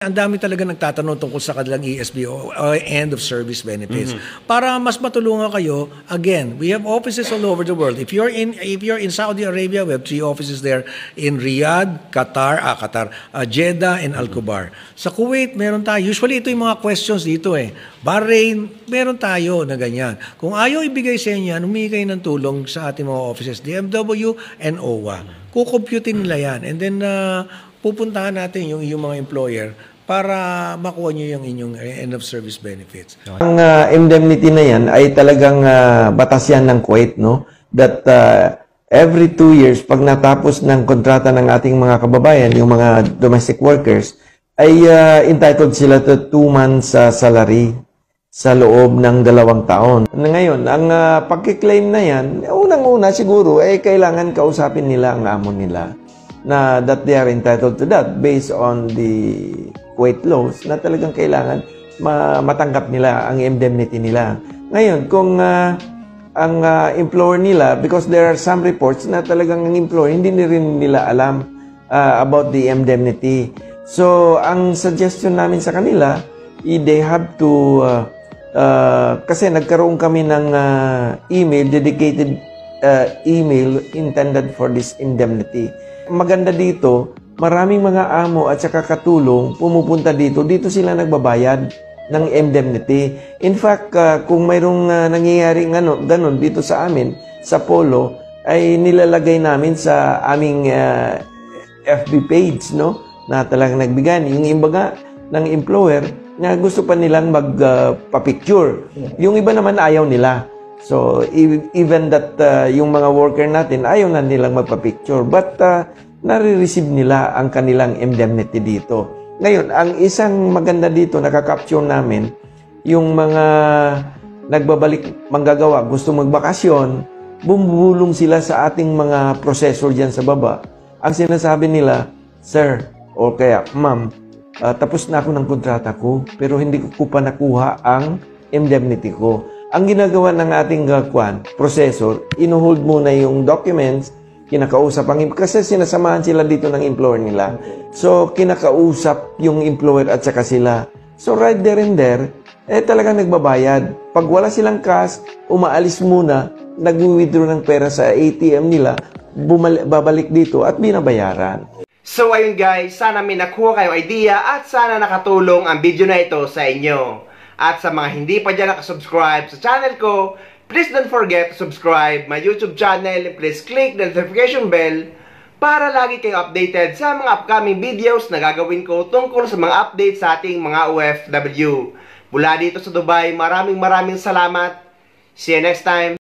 Ang dami talaga nagtatanong tungkol sa kanilang ESB o end of service benefits. Para mas matulungan kayo, again, we have offices all over the world. If you're in Saudi Arabia, we have 3 offices there in Riyadh, Jeddah, and Al Khobar. Sa Kuwait, meron tayo. Usually, ito yung mga questions dito eh. Bahrain, meron tayo na ganyan. Kung ayaw ibigay sa inyo yan, humingi kayo ng tulong sa ating mga offices, DMW and OWA. Kukomputin nila yan. And then, pupuntahan natin yung mga employer para makuha nyo yung inyong end of service benefits. Ang indemnity na yan ay talagang batas yan ng Kuwait, no? That every 2 years, pag natapos ng kontrata ng ating mga kababayan, yung mga domestic workers, ay entitled sila to 2 months salary sa loob ng 2 taon. Ngayon, ang pagkiklaim na yan, unang-una siguro, kailangan kausapin nila ang amo nila na that they are entitled to that based on the Kuwait laws na talagang kailangan matanggap nila ang indemnity nila. Ngayon, kung ang employer nila, because there are some reports na talagang ang employer hindi rin nila alam about the indemnity. So, ang suggestion namin sa kanila, they have to, kasi nagkaroon kami ng email, dedicated email intended for this indemnity. Maganda dito, maraming mga amo at saka katulong pumupunta dito. Dito sila nagbabayad ng indemnity. In fact, kung mayroong nangyayari ganun dito sa amin, sa Polo, ay nilalagay namin sa aming FB page, no? Na talagang nagbigay. Yung iba ng employer na gusto pa nilang magpa-picture. Yung iba naman ayaw nila. So, even that yung mga worker natin, ayaw na nilang magpa-picture. But, nare-receive nila ang kanilang indemnity dito. Ngayon, ang isang maganda dito, nakakapture namin, yung mga nagbabalik manggagawa, gusto magbakasyon, bumubulong sila sa ating mga processor dyan sa baba. Ang sinasabi nila, Sir, o kaya, Ma'am, tapos na ako ng kontrata ko, pero hindi ko pa nakuha ang indemnity ko. Ang ginagawa ng ating processor, inuhold muna yung documents, kinakausap ang kasi sinasamahan sila dito ng employer nila. So, kinakausap yung employer at saka sila. So, right there and there, talagang nagbabayad. Pag wala silang cash, umaalis muna, nag-withdraw ng pera sa ATM nila, babalik dito at binabayaran. So, ayun guys, sana may nakuha kayong idea at sana nakatulong ang video na ito sa inyo. At sa mga hindi pa dyan nakasubscribe sa channel ko, please don't forget to subscribe my YouTube channel and please click the notification bell para lagi kayo updated sa mga upcoming videos na gagawin ko tungkol sa mga updates sa ating mga OFW. Mula dito sa Dubai, maraming salamat. See you next time.